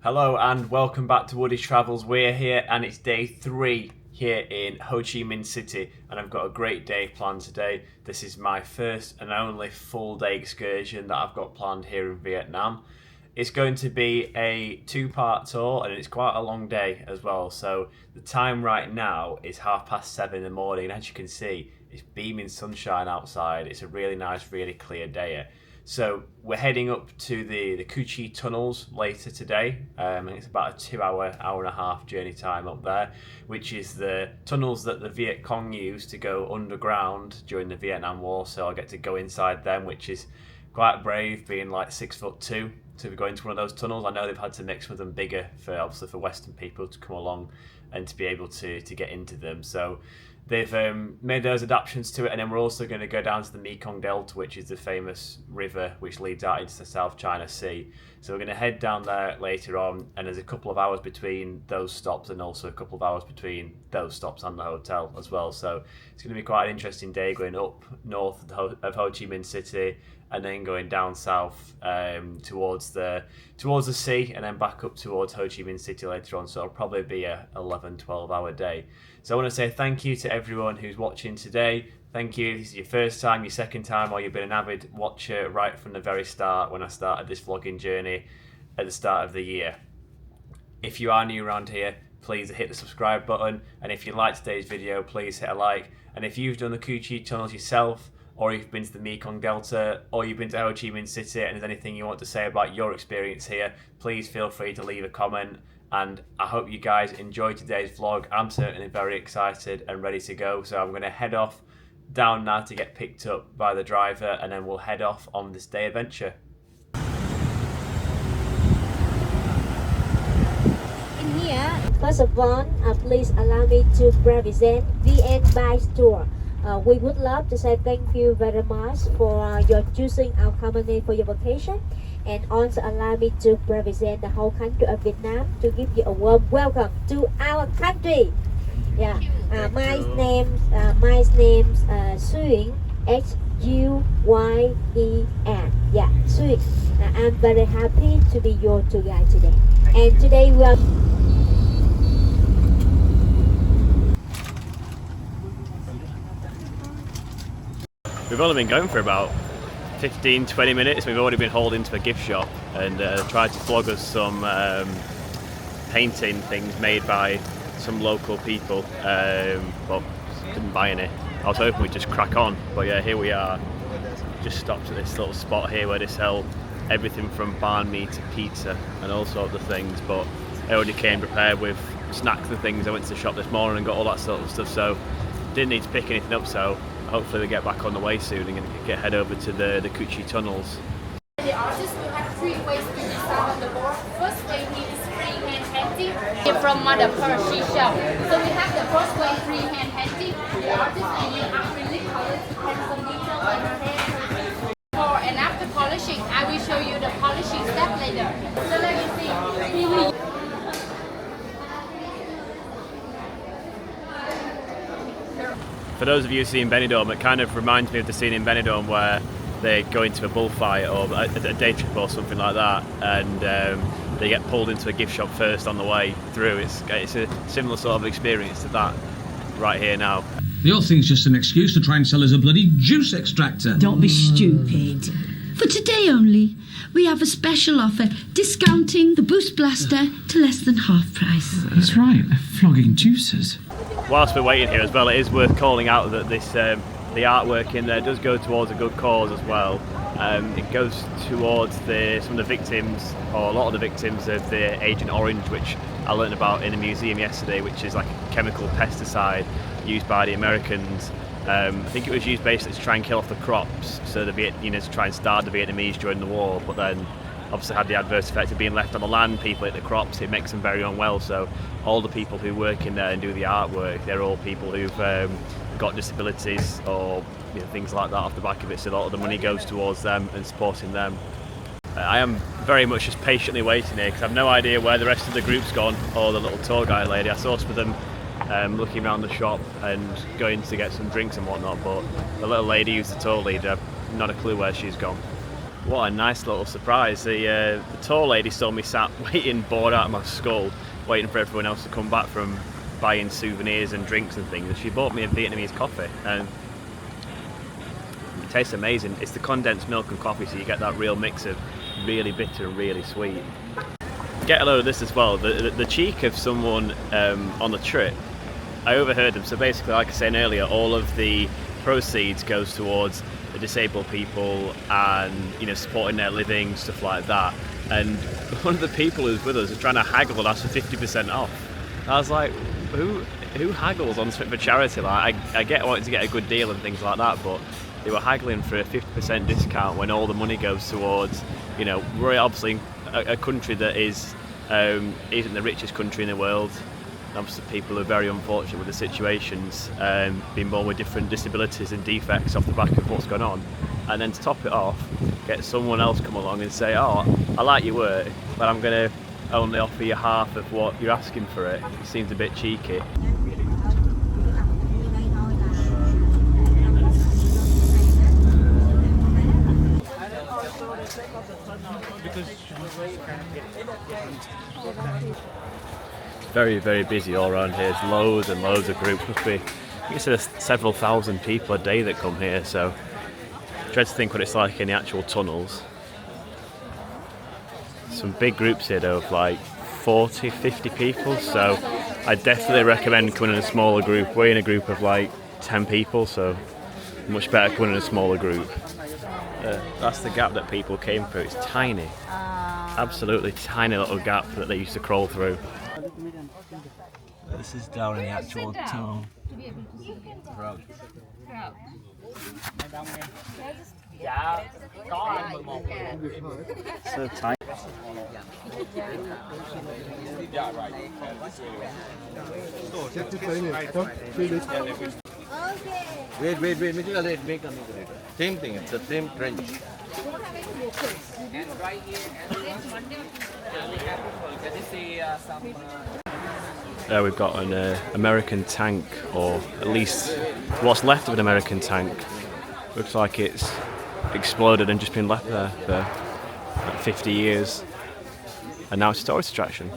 Hello and welcome back to Woody Travels. We're here and it's day 3 here in Ho Chi Minh City, and I've got a great day planned today. This is my first and only full day excursion that I've got planned here in Vietnam. It's going to be a 2-part tour and it's quite a long day as well. So the time right now is 7:30 in the morning, and as you can see, it's beaming sunshine outside. It's a really nice, really clear day. So we're heading up to the Cu Chi tunnels later today. And it's about a 2-hour, hour and a half journey time up there, which is the tunnels that the Viet Cong used to go underground during the Vietnam War. So I get to go inside them, which is quite brave, being like 6'2", to go into one of those tunnels. I know they've had to mix with them bigger for obviously for Western people to come along and to be able to get into them. So they've made those adaptations to it, and then we're also going to go down to the Mekong Delta, which is the famous river which leads out into the South China Sea. So we're going to head down there later on, and there's a couple of hours between those stops and also a couple of hours between those stops and the hotel as well. So it's going to be quite an interesting day going up north of Ho Chi Minh City and then going down south towards the sea, and then back up towards Ho Chi Minh City later on. So it'll probably be a 11-12 hour day. So I want to say thank you to everyone who's watching today. Thank you. This is your first time, your second time, or you've been an avid watcher right from the very start when I started this vlogging journey at the start of the year. If you are new around here, please hit the subscribe button, and if you liked today's video, please hit a like. And if you've done the Cu Chi tunnels yourself, or you've been to the Mekong Delta, or you've been to Ho Chi Minh City, and there's anything you want to say about your experience here, please feel free to leave a comment. And I hope you guys enjoyed today's vlog. I'm certainly very excited and ready to go. So I'm going to head off down now to get picked up by the driver, and then we'll head off on this day adventure. In here, first of all, please allow me to present Vien Bike Tour. We would love to say thank you very much for your choosing our company for your vacation, and also allow me to represent the whole country of Vietnam to give you a warm welcome to our country. Yeah, my name's Xuyen, Huyên. Yeah, Xuyen. I'm very happy to be your tour guide today. And today we are. We've only been going for about 15-20 minutes. We've already been hauled into a gift shop and tried to flog us some painting things made by some local people, but didn't buy any. I was hoping we'd just crack on, but yeah, here we are. Just stopped at this little spot here where they sell everything from banh mi to pizza and all sorts of things, but I already came prepared with snacks and things. I went to the shop this morning and got all that sort of stuff, so didn't need to pick anything up. So hopefully we get back on the way soon and get head over to the Cu Chi tunnels. The artist will have 3 ways to design on the board. First way is freehand painting from Mother Pearl seashell. So we have the first way freehand painting. The artist will use acrylic colors to paint some detail on her hair. Before and after polishing, I will show you the polishing step later. So let me see. For those of you who've seen Benidorm, it kind of reminds me of the scene in Benidorm where they go into a bullfight or a day trip or something like that, and they get pulled into a gift shop first on the way through. It's a similar sort of experience to that right here now. The whole thing's just an excuse to try and sell us a bloody juice extractor. Don't be stupid. For today only, we have a special offer, discounting the Boost Blaster to less than half price. That's right, they're flogging juicers. Whilst we're waiting here as well, it is worth calling out that this the artwork in there does go towards a good cause as well. It goes towards some of the victims, or a lot of the victims of the Agent Orange, which I learned about in a museum yesterday, which is like a chemical pesticide used by the Americans. I think it was used basically to try and kill off the crops, so to try and starve the Vietnamese during the war, but then obviously had the adverse effect of being left on the land. People eat the crops, it makes them very unwell. So all the people who work in there and do the artwork, they're all people who've got disabilities or things like that off the back of it, so a lot of the money goes towards them and supporting them. I am very much just patiently waiting here because I have no idea where the rest of the group's gone, or the little tour guide lady. I saw some of them looking around the shop and going to get some drinks and whatnot, but the little lady who's the tour leader, not a clue where she's gone. What a nice little surprise. The tour lady saw me sat waiting, bored out of my skull, waiting for everyone else to come back from buying souvenirs and drinks and things. And she bought me a Vietnamese coffee. And it tastes amazing. It's the condensed milk and coffee, so you get that real mix of really bitter and really sweet. Get a load of this as well. The cheek of someone on the trip, I overheard them. So basically, like I was saying earlier, all of the proceeds goes towards the disabled people and, you know, supporting their living, stuff like that. And one of the people who's with us is trying to haggle and ask for 50% off. I was like, who haggles on something for charity? Like, I get wanting to get a good deal and things like that, but they were haggling for a 50% discount when all the money goes towards, you know, we're obviously a country that isn't the richest country in the world. Obviously people are very unfortunate with the situations, being born with different disabilities and defects off the back of what's going on. And then to top it off, get someone else come along and say, oh, I like your work, but I'm going to only offer you half of what you're asking for it. It seems a bit cheeky. Very, very busy all around here. There's loads and loads of groups. Must be, I think there's several thousand people a day that come here, so I dread to think what it's like in the actual tunnels. Some big groups here though, of like 40, 50 people, so I definitely recommend coming in a smaller group. We're in a group of like 10 people, so much better coming in a smaller group. That's the gap that people came through. It's tiny, absolutely tiny little gap that they used to crawl through. This is down in the actual tunnel. So tight. Wait. Same thing, it's the same trench. And right here, be careful because you see some. There we've got an American tank, or at least what's left of an American tank. Looks like it's exploded and just been left there for like 50 years. And now it's a tourist attraction.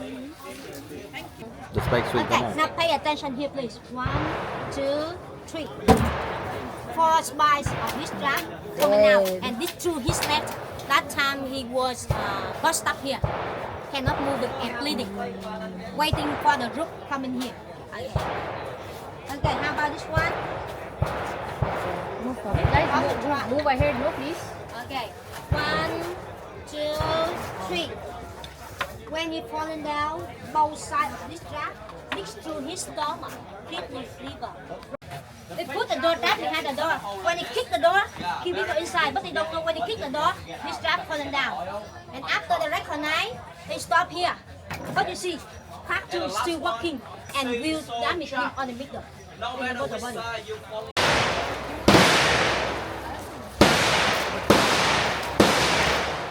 The spikes will come Okay, out. now pay attention here, please. 1, 2, 3. 4 spikes of this trap coming out, and this through his left. That time he was bust up here, cannot move it and bleeding, waiting for the group coming here. Okay, how about this one? Move ahead, no, please. Okay, 1, 2, 3. When he falling down, both sides of this trap, mixed through his stomach, kidney, liver. They put the door right behind the door. When they kick the door, he will go inside, but they don't know when they kick the door, this trap falling down. And after they recognize, they stop here. But you see, cartoon still walking and will damage him on the middle. They go to the body.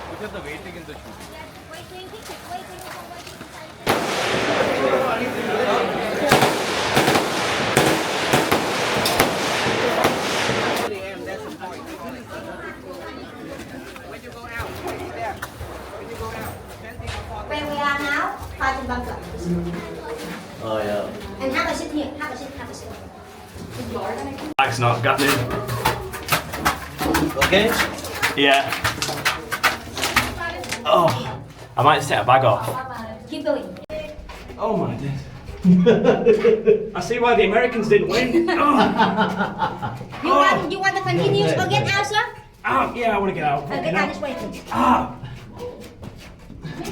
Because the waiting in the shooting. Waiting. Where we are now, Party Bunker. Oh yeah. And have a seat here, have a seat. Bag's not got in. Okay. Yeah. Oh, I might just take a bag off. Keep going. Oh my days. I see why the Americans didn't win. Oh. You want to continue or get out, sir? Oh, yeah, I want to get out. Get out this way, please. Ah.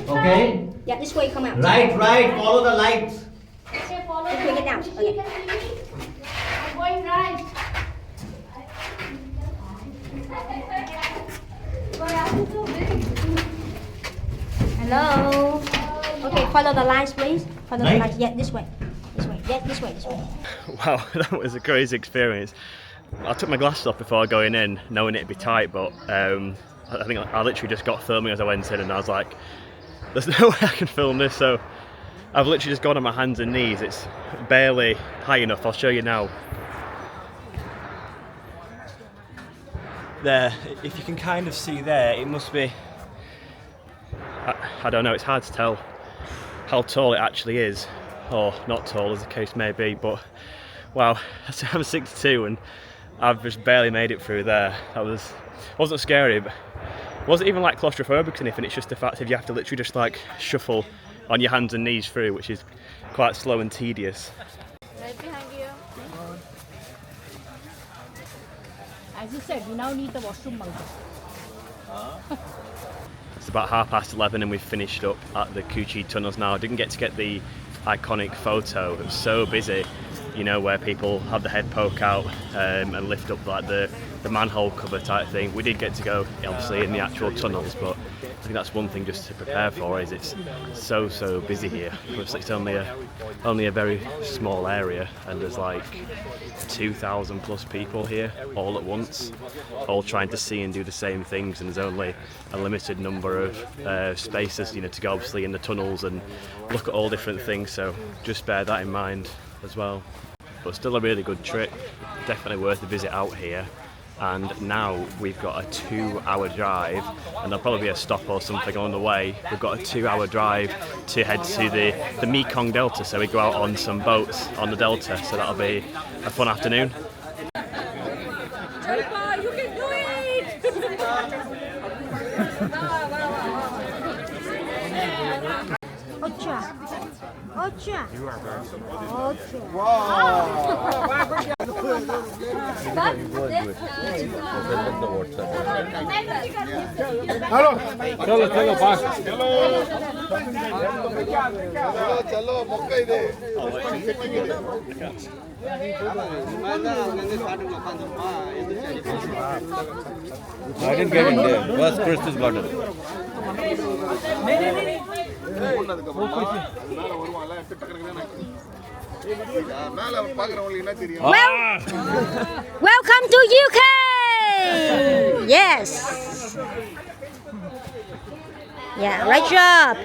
Okay. Yeah, this way, come out. Right. Follow the lights. This way, get down. Okay. I'm going right. Hello. Okay, follow the lines, please. Follow the Right. lines. Yeah, this way. Yeah, this way. Wow, that was a crazy experience. I took my glasses off before going in, knowing it'd be tight, but I think I literally just got filming as I went in, and I was like, there's no way I can film this, so I've literally just gone on my hands and knees. It's barely high enough. I'll show you now. there. If you can kind of see there, it must be, I don't know, it's hard to tell how tall it actually is, or not tall as the case may be, but wow, I'm 62 and I've just barely made it through there. Wasn't scary, but it wasn't even like claustrophobic or anything. It's just the fact that you have to literally just like shuffle on your hands and knees through, which is quite slow and tedious. Right behind you. As you said, we now need the washroom. It's about 11:30 and we've finished up at the Ho Chi tunnels now. I didn't get to get the iconic photo. It was so busy, you know, where people have the head poke out and lift up like the manhole cover type thing. We did get to go obviously in the actual tunnels, but I think that's one thing just to prepare for, is it's so busy here. It's only a very small area and there's like 2,000 plus people here all at once, all trying to see and do the same things, and there's only a limited number of spaces, you know, to go obviously in the tunnels and look at all different things, so just bear that in mind as well. But still a really good trip, definitely worth a visit out here. And now we've got a 2-hour drive, and there'll probably be a stop or something on the way. We've got a 2-hour drive to head to the Mekong Delta, so we go out on some boats on the Delta, so that'll be a fun afternoon. You can do it! Ocha. Ocha. You are very Ocha. I didn't get in there. First Christmas garden. Welcome to UK. Yes. Yeah, right job.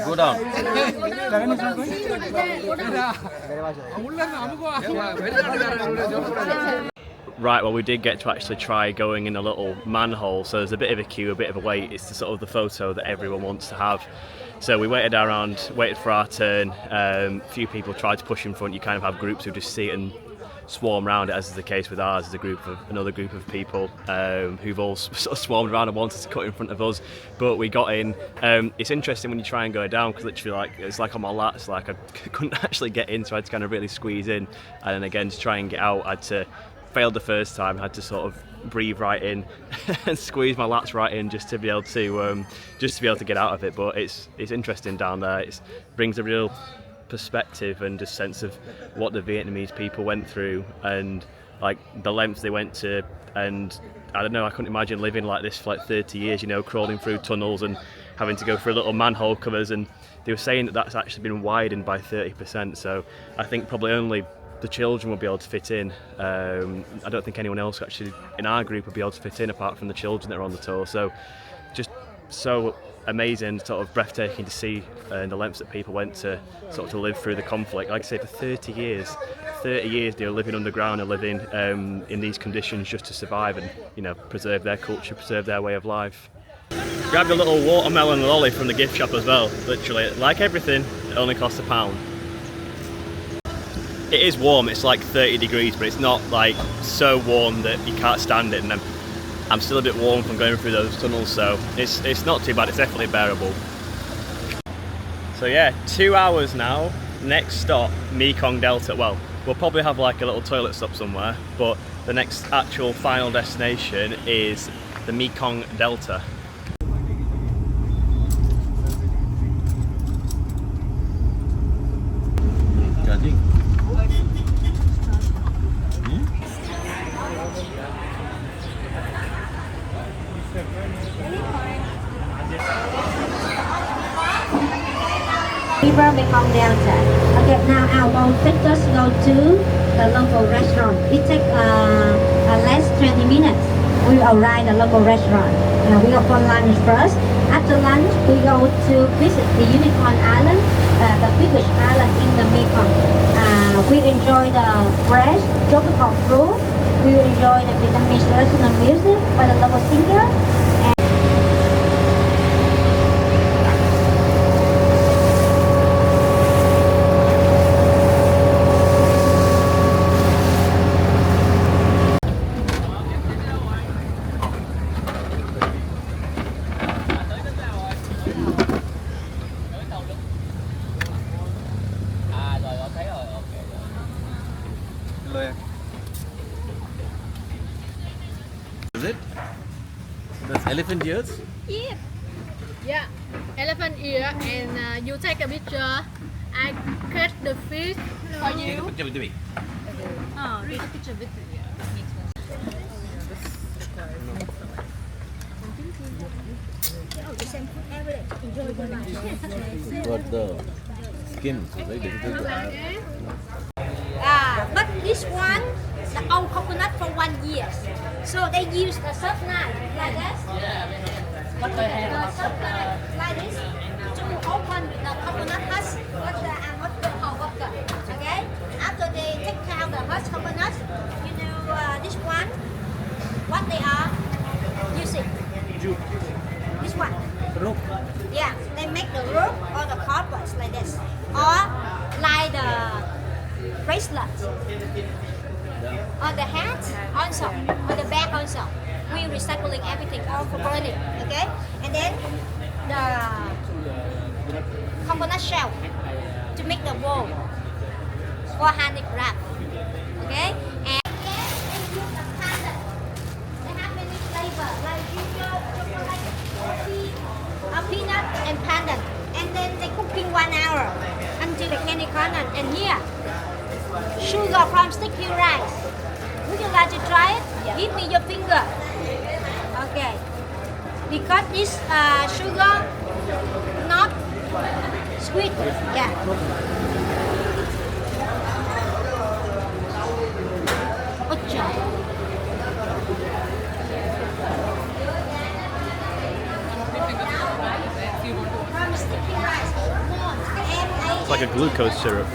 Go down. Right, well, we did get to actually try going in a little manhole, so there's a bit of a queue, a bit of a wait. It's the sort of the photo that everyone wants to have. So we waited around, waited for our turn. A few people tried to push in front. You kind of have groups who just see it and swarm around it, as is the case with ours. There's another group of people who've all sort of swarmed around and wanted to cut in front of us, but we got in. It's interesting when you try and go down, because literally like it's like on my lats, like I couldn't actually get in, so I had to kind of really squeeze in, and then again to try and get out, I had to failed the first time, had to sort of breathe right in and squeeze my lats right in just to be able to get out of it. But it's interesting down there. It brings a real perspective and a sense of what the Vietnamese people went through and like the lengths they went to. And I don't know, I couldn't imagine living like this for like 30 years, you know, crawling through tunnels and having to go through little manhole covers. And they were saying that that's actually been widened by 30%. So I think probably only the children will be able to fit in. I don't think anyone else actually in our group will be able to fit in apart from the children that are on the tour. So just so amazing, sort of breathtaking to see the lengths that people went to sort of to live through the conflict. Like I say, for 30 years they were living underground and living in these conditions just to survive and, you know, preserve their culture, preserve their way of life. Grabbed a little watermelon lolly from the gift shop as well. Literally, like everything, it only costs £1. It is warm, it's like 30 degrees, but it's not like so warm that you can't stand it, and I'm still a bit warm from going through those tunnels, so it's not too bad, it's definitely bearable. So yeah, 2 hours now, next stop, Mekong Delta. Well, we'll probably have like a little toilet stop somewhere, but the next actual final destination is the Mekong Delta. River Mekong Delta. Okay, now our boat takes us go to the local restaurant. It takes less 20 minutes. We will arrive at the local restaurant. We go for lunch first. After lunch, we go to visit the Unicorn Island, the biggest island in the Mekong. We enjoy the fresh tropical fruit. We enjoy the Vietnamese traditional music by the local singer. Is it? That's elephant ears? Yeah, elephant ear, and you take a picture. I catch the fish for Take a you. picture with me. Oh, take a picture with you. Got the skin, so very difficult to have. But this one, the old coconut for 1 year. So they use the soft knife like this. The soft knife like this to open the coconut husk. Okay. After they take out the husk coconut, this one, what they are using? This one. Rope. Yeah, they make the rope or the cordless like this, or like the bracelet on the hat also, on the back also. We recycling everything all for burning, okay? And then the coconut shell to make the bowl for handicraft, okay? And yes, they use the pandan. They have many flavors like ginger, chocolate, coffee, peanut, and pandan. And then they cooking 1 hour until the candy corner. And here, sugar from sticky rice. Would you like to try it? Give me your finger. Okay. Because this sugar not sweet. Yeah. It's like a glucose syrup.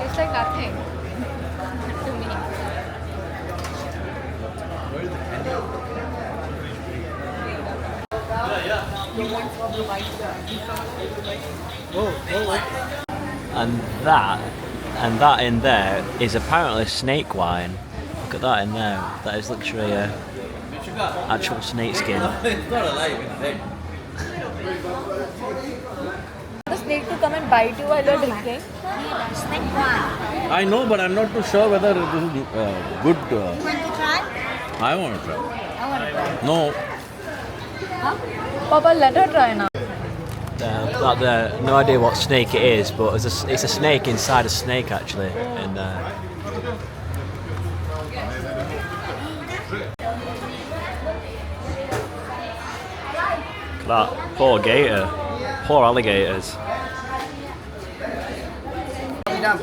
It's like nothing. To me. And that in there is apparently snake wine. Look at that in there. That is literally actual snake skin. It's not alive, it's dead. The snake to come and bite you while you're drinking. Snake wine. I know, but I'm not too sure whether this is good. You want to try? I want to try. No. Papa, let her try now. No idea what snake it is, but it's a snake inside a snake actually. And that poor gator, poor alligators. Bell.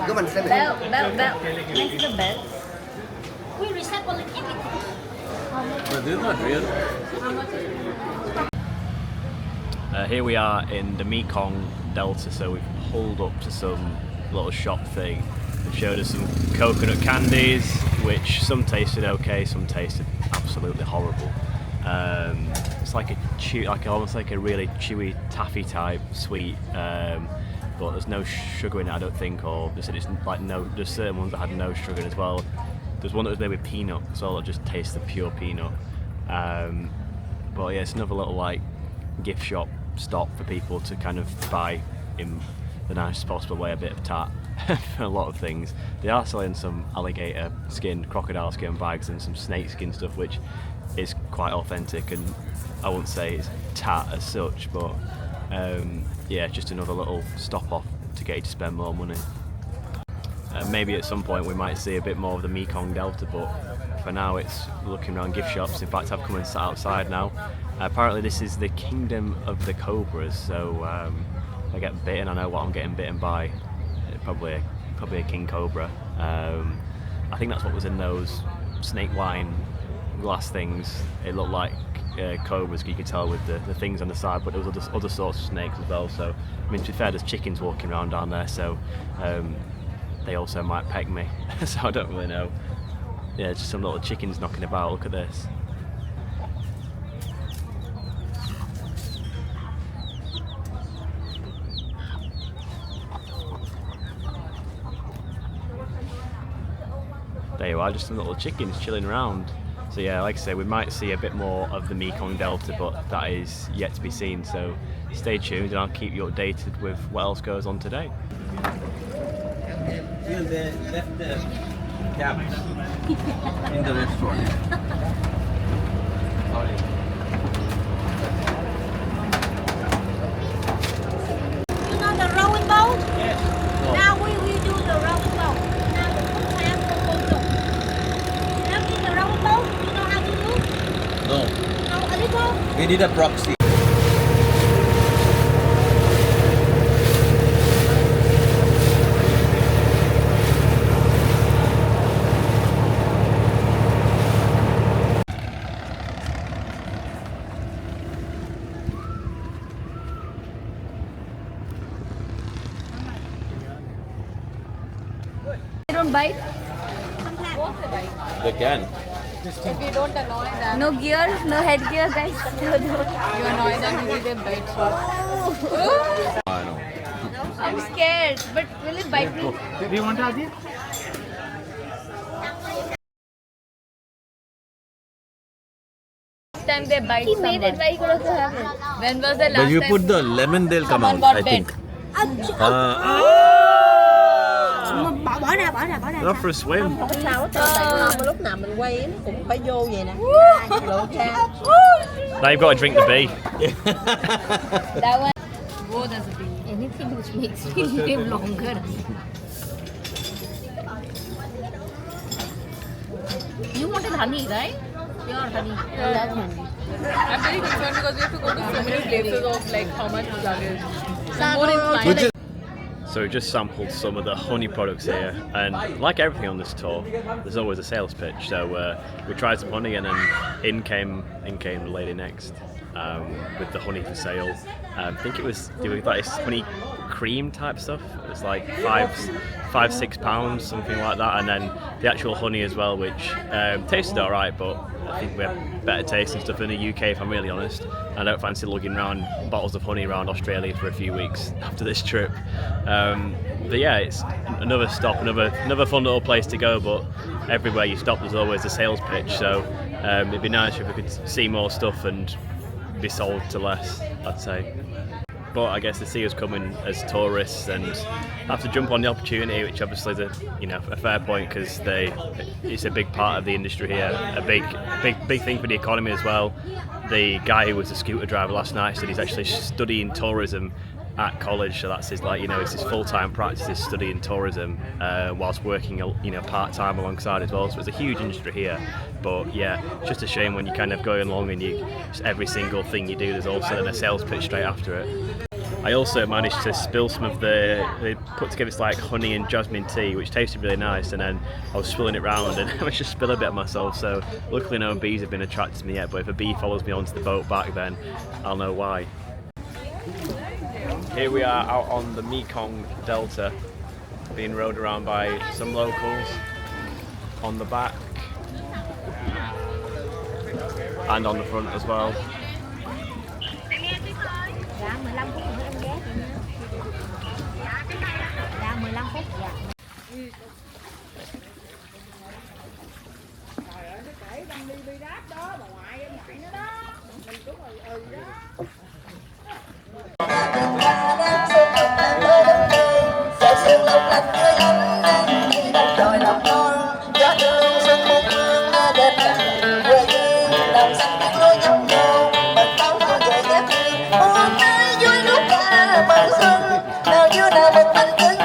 Next to the bell. We recycling everything. But this is not real. Here we are in the Mekong Delta, so we've pulled up to some little shop thing. They've showed us some coconut candies, which some tasted okay, some tasted absolutely horrible. It's like almost like a really chewy taffy type sweet, but there's no sugar in it, I don't think. Or they said it's like there's certain ones that had no sugar as well. There's one that was made with peanut, so it just tastes the pure peanut. But yeah, it's another little like gift shop stop for people to kind of buy in the nicest possible way a bit of tat for a lot of things. They are selling some alligator skin, crocodile skin bags and some snake skin stuff, which is quite authentic, and I wouldn't say it's tat as such, but yeah, just another little stop off to get you to spend more money. Maybe at some point we might see a bit more of the Mekong Delta, but for now it's looking around gift shops. In fact, I've come and sat outside now. Apparently this is the kingdom of the cobras, so if I get bitten, I know what I'm getting bitten by. Probably a king cobra. I think that's what was in those snake wine glass things. It looked like cobras, you could tell with the things on the side, but there was other sorts of snakes as well. So I mean, to be fair, there's chickens walking around down there, so they also might peck me. So I don't really know. Yeah, just some little chickens knocking about. Look at this. There you are, just some little chickens chilling around. So yeah, like I say, we might see a bit more of the Mekong Delta, but that is yet to be seen. So stay tuned and I'll keep you updated with what else goes on today. They left the cab in the restaurant. Sorry. You know the rowing boat? Yes. Now we will do the rowing boat. Now the first time for photo. Now in the rowing boat, you know how to do? No. No, a little. We did a proxy. They don't bite. They can. If you don't annoy them, No gear, no headgear, guys. you annoy them, maybe they bite you. I know. I'm scared, but will it bite me? Do you want to Adi? Next time they bite someone. He made it very good to have it. When was the last But you time? put the lemon, they'll come Someone out, got I think. Bỏ ra, bỏ ra, bỏ ra. Go for a swim. Sao hết trơn, tại lúc nào mình quay nó cũng phải vô vậy nè. Lượn ra. Now you've got to drink the bee. That one. Whoa, there's a bee. Anything which makes me live longer. You wanted honey, right? Pure honey. I love honey. I'm very concerned because we have to go to so many places of like how much luggage. So we just sampled some of the honey products here, and like everything on this tour, there's always a sales pitch. So we tried some honey, and then in came the lady next with the honey for sale. I think it was doing like this honey cream type stuff. It was like £5-6, something like that, and then the actual honey as well, which tasted alright, but I think we have better tasting stuff in the UK, if I'm really honest. I don't fancy lugging around bottles of honey around Australia for a few weeks after this trip. But yeah, it's another stop, another fun little place to go, but everywhere you stop there's always a sales pitch, so it'd be nice if we could see more stuff and be sold to less, I'd say. But I guess they see us coming as tourists and have to jump on the opportunity, which obviously is a fair point, because it's a big part of the industry here, a big thing for the economy as well. The guy who was a scooter driver last night said he's actually studying tourism at college, so that's his it's his full-time practice is studying tourism whilst working part-time alongside as well. So it's a huge industry here, but yeah, it's just a shame when you're kind of going along and just every single thing you do there's also a sales pitch straight after it. I also managed to spill some of they put together this like honey and jasmine tea, which tasted really nice, and then I was spilling it round and I managed to spill a bit of myself, so luckily no bees have been attracted to me yet, but if a bee follows me onto the boat back, then I'll know why. Here we are out on the Mekong Delta, being rowed around by some locals on the back and on the front as well. Dạ 15 phút nữa em ghé chị nha. Dạ 15 phút dạ. Trời ơi, nó kể đang đi đáp đó, bà ngoại em ngoại nó đó. Mình cũng đó. Trời lòng non, gió thương xuân muôn hương đẹp lành quê duyên, đồng xanh biết lối dòng nhau, mình tóc không về ghép duyên, buồn cái vui lúc ca mừng xuân, nào chưa nào mình thành cứng,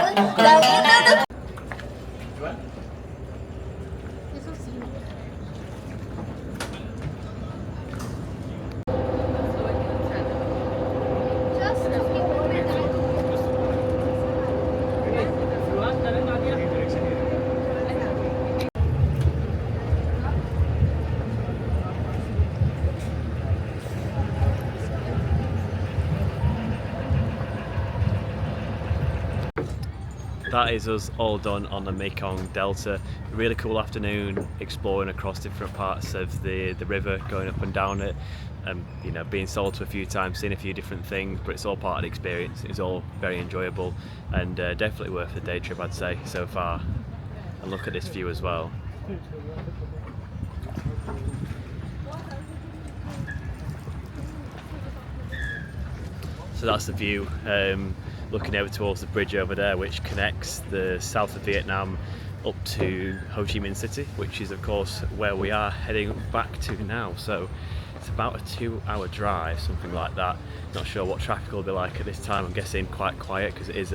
nào như nào đức. that is us all done on the Mekong Delta. Really cool afternoon exploring across different parts of the river, going up and down it, and you know, being sold to a few times, seeing a few different things, but it's all part of the experience. It's all very enjoyable and definitely worth the day trip, I'd say, so far. And look at this view as well. So that's the view, looking over towards the bridge over there, which connects the south of Vietnam up to Ho Chi Minh City, which is of course where we are heading back to now. So it's about a 2-hour drive, something like that. Not sure what traffic will be like at this time. I'm guessing quite quiet because it is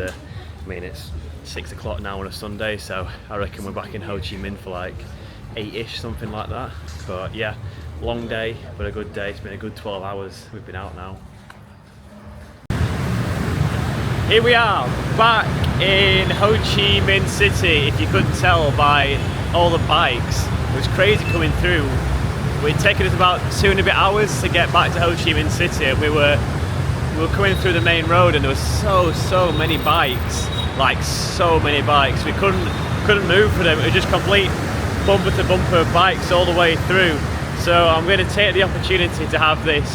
I mean, it's 6 o'clock now on a Sunday, so I reckon we're back in Ho Chi Minh for like 8-ish, something like that. But yeah, long day, but a good day. It's been a good 12 hours we've been out now. Here we are, back in Ho Chi Minh City. If you couldn't tell by all the bikes, it was crazy coming through. It'd taken us about 2.5 hours to get back to Ho Chi Minh City, and we were coming through the main road, and there was so many bikes, like so many bikes. We couldn't move for them. It was just complete bumper to bumper bikes all the way through. So I'm going to take the opportunity to have this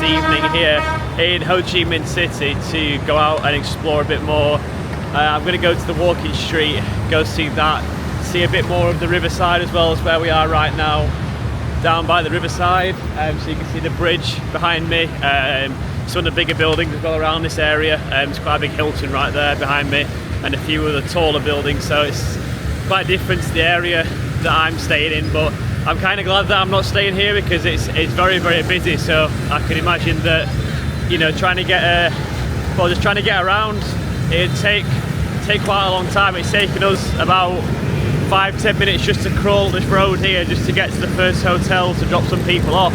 evening here in Ho Chi Minh City to go out and explore a bit more. I'm going to go to the walking street, go see that, see a bit more of the riverside as well as where we are right now, down by the riverside. So you can see the bridge behind me, some of the bigger buildings as well around this area. There's quite a big Hilton right there behind me and a few other taller buildings, so it's quite different to the area that I'm staying in, but I'm kind of glad that I'm not staying here because it's very, very busy. So I can imagine that, you know, trying to get around, it'd take quite a long time. It's taken us about 5-10 minutes just to crawl this road here, just to get to the first hotel to drop some people off.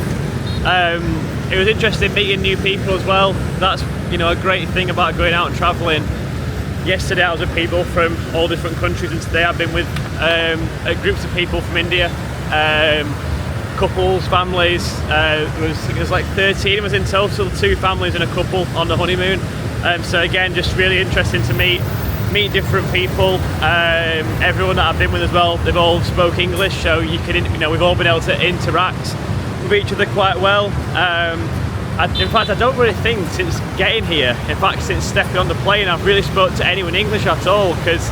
It was interesting meeting new people as well. That's, you know, a great thing about going out and traveling. Yesterday I was with people from all different countries, and today I've been with groups of people from India. Couples, families, it was like 13 of us in total, 2 families and a couple on the honeymoon. So again, just really interesting to meet different people. Everyone that I've been with as well, they've all spoke English, so you know, we've all been able to interact with each other quite well. In fact, I don't really think since getting here, in fact since stepping on the plane, I've really spoke to anyone English at all, because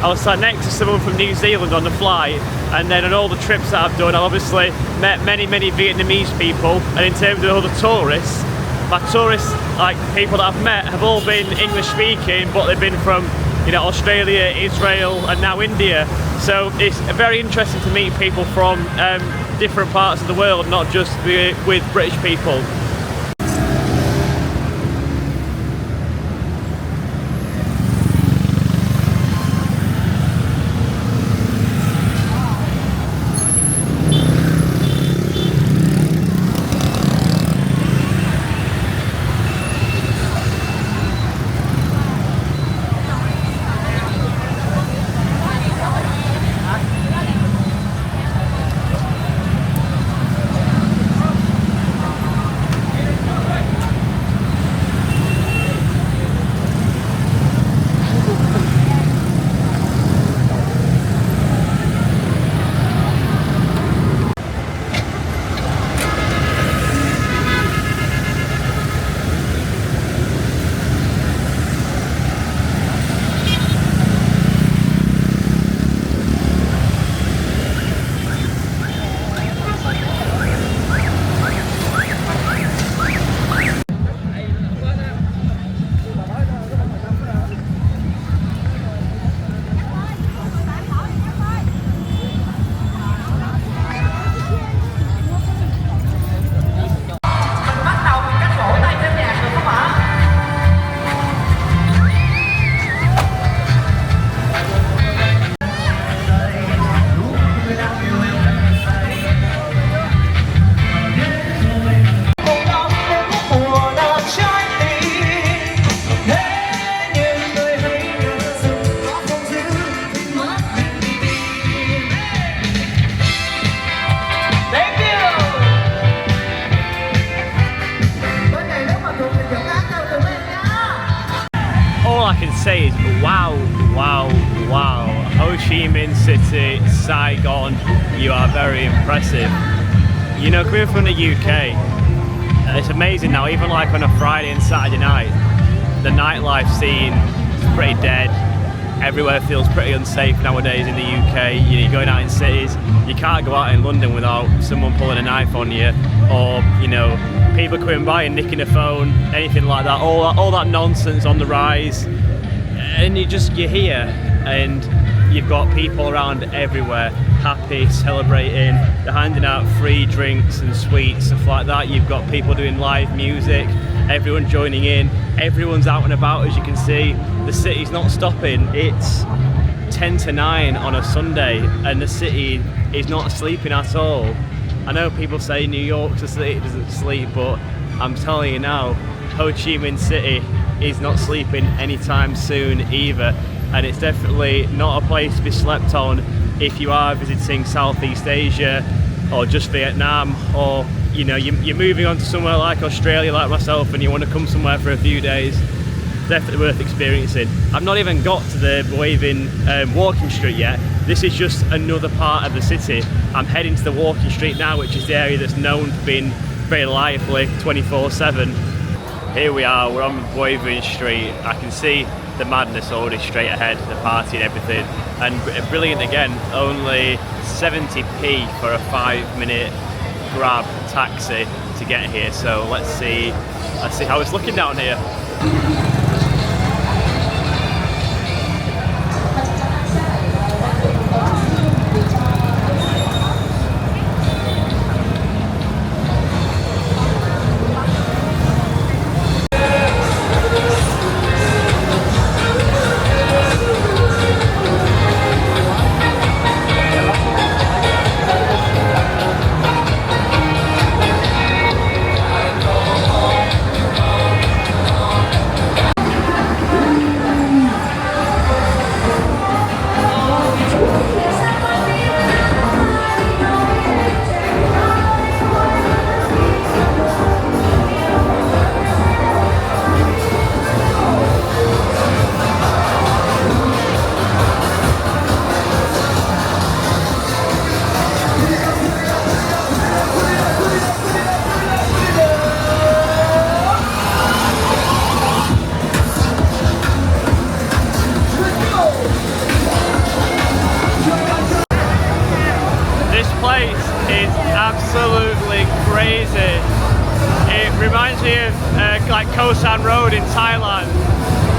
I was sat next to someone from New Zealand on the flight, and then on all the trips that I've done, I've obviously met many Vietnamese people, and in terms of other tourists, my tourists, like people that I've met, have all been English speaking, but they've been from, you know, Australia, Israel, and now India. So it's very interesting to meet people from different parts of the world, not just with British people. Chi Minh City, Saigon, you are very impressive. You know, coming from the UK, it's amazing now, even like on a Friday and Saturday night, the nightlife scene is pretty dead. Everywhere feels pretty unsafe nowadays in the UK. You know, you're going out in cities, you can't go out in London without someone pulling a knife on you, or, you know, people coming by and nicking a phone, anything like that. All that nonsense on the rise. And you're here, and you've got people around everywhere, happy, celebrating, they're handing out free drinks and sweets, stuff like that. You've got people doing live music, everyone joining in, everyone's out and about, as you can see. The city's not stopping. It's 10 to 9 on a Sunday, and the city is not sleeping at all. I know people say New York's a city, it doesn't sleep, but I'm telling you now, Ho Chi Minh City is not sleeping anytime soon either, and it's definitely not a place to be slept on if you are visiting Southeast Asia or just Vietnam, or you know, you're moving on to somewhere like Australia like myself and you want to come somewhere for a few days. Definitely worth experiencing. I've not even got to the Bui Vien walking street yet. This is just another part of the city. I'm heading to the walking street now, which is the area that's known for being very lively 24/7. Here we are, we're on Bui Vien Street. I can see the madness already straight ahead, the party and everything. And brilliant again, only 70p for a 5-minute Grab taxi to get here. So let's see how it's looking down here. Absolutely crazy. It reminds me of like Koh San Road in Thailand.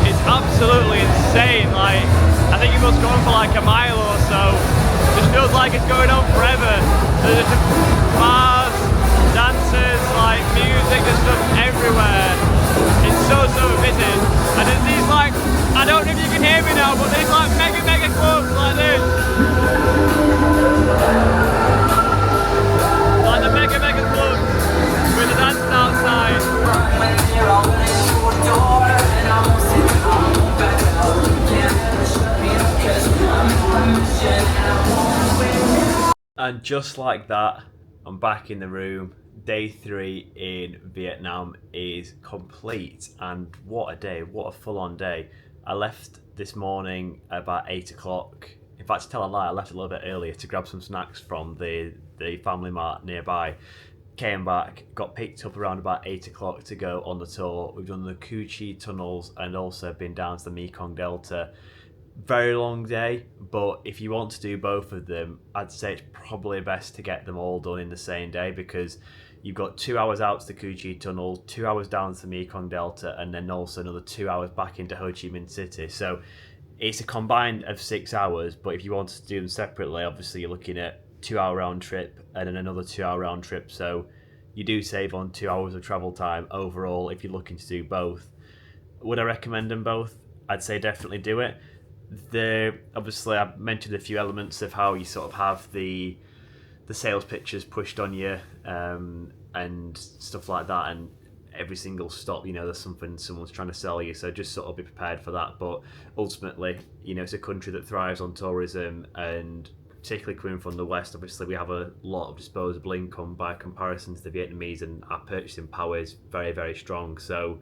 It's absolutely insane. Like, I think it must go on for like a mile or so. It just feels like it's going on forever. There's just bars, dancers, like music and stuff everywhere. It's so busy. And there's these like, I don't know if you can hear me now, but there's like mega clubs like this. Like the mega clubs with the dancing outside. And just like that, I'm back in the room. Day 3 in Vietnam is complete, and what a day, what a full-on day. I left this morning about 8 o'clock. In fact, to tell a lie, I left a little bit earlier to grab some snacks from the family mart nearby. Came back, got picked up around about 8 o'clock to go on the tour. We've done the Cu Chi tunnels and also been down to the Mekong Delta. Very long day, but if you want to do both of them, I'd say it's probably best to get them all done in the same day, because you've got 2 hours out to the Cu Chi tunnel, 2 hours down to the Mekong Delta, and then also another 2 hours back into Ho Chi Minh City. So it's a combined of 6 hours, but if you wanted to do them separately, obviously you're looking at 2 hour round trip and then another 2 hour round trip. So you do save on 2 hours of travel time overall if you're looking to do both. Would I recommend them both? I'd say definitely do it. Obviously I've mentioned a few elements of how you sort of have the sales pictures pushed on you and stuff like that, and every single stop, you know, there's something someone's trying to sell you, so just sort of be prepared for that. But ultimately, you know, it's a country that thrives on tourism, and particularly coming from the West, obviously we have a lot of disposable income by comparison to the Vietnamese, and our purchasing power is very strong. So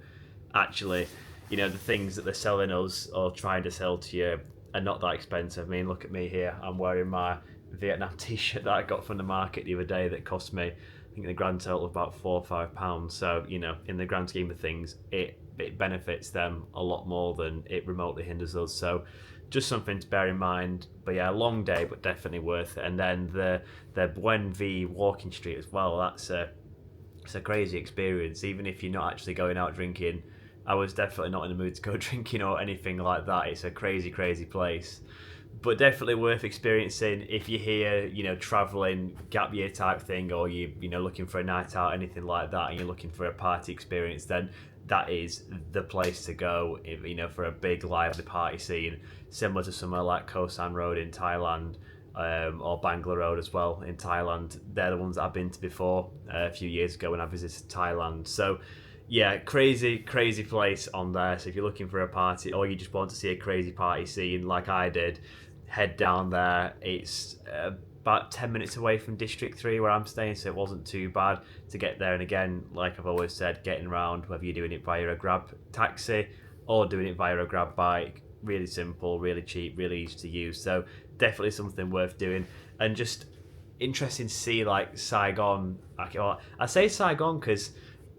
actually, you know, the things that they're selling us or trying to sell to you, and not that expensive. I mean, look at me here. I'm wearing my Vietnam t-shirt that I got from the market the other day that cost me, I think the grand total of about £4 or £5. So, you know, in the grand scheme of things, it benefits them a lot more than it remotely hinders us. So just something to bear in mind. But yeah, a long day, but definitely worth it. And then the Buen V walking street as well, it's a crazy experience. Even if you're not actually going out drinking, I was definitely not in the mood to go drinking or anything like that. It's a crazy place, but definitely worth experiencing if you're here, you know, traveling gap year type thing, or you know, looking for a night out, anything like that, and you're looking for a party experience. Then that is the place to go, you know, for a big lively party scene, similar to somewhere like Koh San Road in Thailand, or Bangla Road as well in Thailand. They're the ones that I've been to before a few years ago when I visited Thailand. So yeah, crazy place on there. So if you're looking for a party, or you just want to see a crazy party scene like I did, head down there. It's about 10 minutes away from District 3 where I'm staying, so it wasn't too bad to get there. And again, like I've always said, getting around, whether you're doing it via a grab taxi or doing it via a grab bike, really simple, really cheap, really easy to use. So definitely something worth doing. And just interesting to see like Saigon. I say Saigon because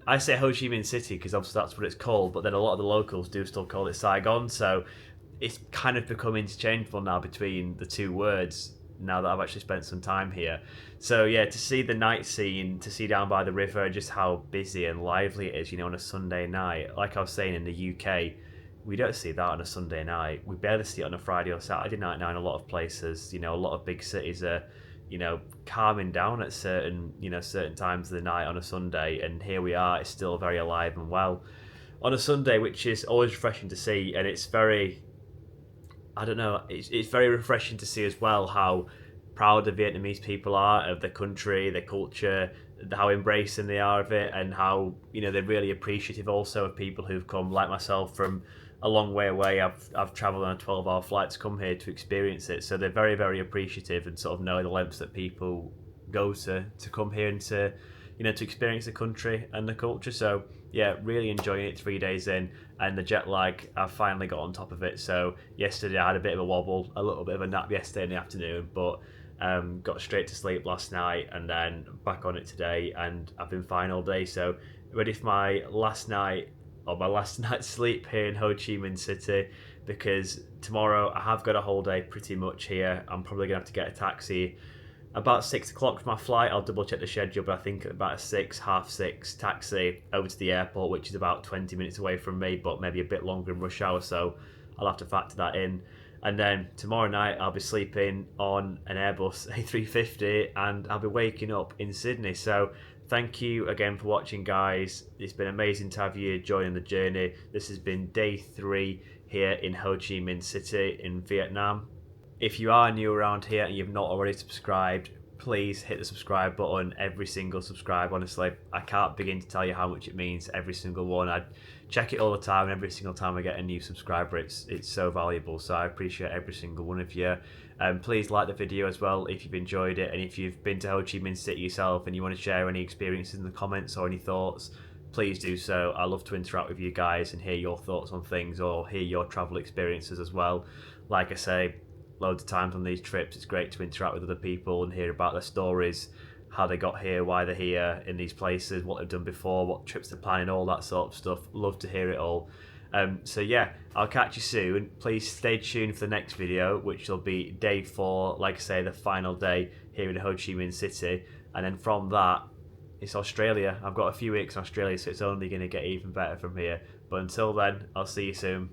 I say Ho Chi Minh City because obviously that's what it's called, but then a lot of the locals do still call it Saigon. So it's kind of become interchangeable now between the two words, now that I've actually spent some time here. So yeah, to see the night scene, to see down by the river just how busy and lively it is, you know, on a Sunday night. Like I was saying, in the UK, we don't see that on a Sunday night. We barely see it on a Friday or Saturday night now in a lot of places. You know, a lot of big cities are, you know, calming down at certain times of the night on a Sunday, and here we are, it's still very alive and well on a Sunday, which is always refreshing to see. And it's very, I don't know, it's very refreshing to see as well how proud the Vietnamese people are of their country, their culture, how embracing they are of it, and how, you know, they're really appreciative also of people who've come, like myself, from a long way away. I've travelled on a 12-hour flight to come here to experience it. So they're very appreciative and sort of know the lengths that people go to come here and to, you know, to experience the country and the culture. So yeah, really enjoying it 3 days in. And the jet lag, I've finally got on top of it. So yesterday I had a bit of a wobble, a little bit of a nap yesterday in the afternoon, but got straight to sleep last night and then back on it today, and I've been fine all day. So ready for my last night's sleep here in Ho Chi Minh City, because tomorrow I have got a whole day pretty much here. I'm probably gonna have to get a taxi about 6 o'clock for my flight. I'll double check the schedule, but I think about a 6:30 taxi over to the airport, which is about 20 minutes away from me, but maybe a bit longer in rush hour, so I'll have to factor that in. And then tomorrow night I'll be sleeping on an Airbus A350 and I'll be waking up in Sydney. So thank you again for watching, guys. It's been amazing to have you joining the journey. This has been day 3 here in Ho Chi Minh City in Vietnam. If you are new around here and you've not already subscribed, please hit the subscribe button. Every single subscribe, honestly, I can't begin to tell you how much it means. Every single one, I check it all the time, and every single time I get a new subscriber, it's so valuable. So I appreciate every single one of you. Please like the video as well if you've enjoyed it, and if you've been to Ho Chi Minh City yourself and you want to share any experiences in the comments or any thoughts, please do so. I love to interact with you guys and hear your thoughts on things, or hear your travel experiences as well. Like I say, loads of times on these trips, it's great to interact with other people and hear about their stories, how they got here, why they're here in these places, what they've done before, what trips they're planning, all that sort of stuff. Love to hear it all. So yeah, I'll catch you soon. Please stay tuned for the next video, which will be day 4, like I say, the final day here in Ho Chi Minh City. And then from that, it's Australia. I've got a few weeks in Australia, so it's only going to get even better from here. But until then, I'll see you soon.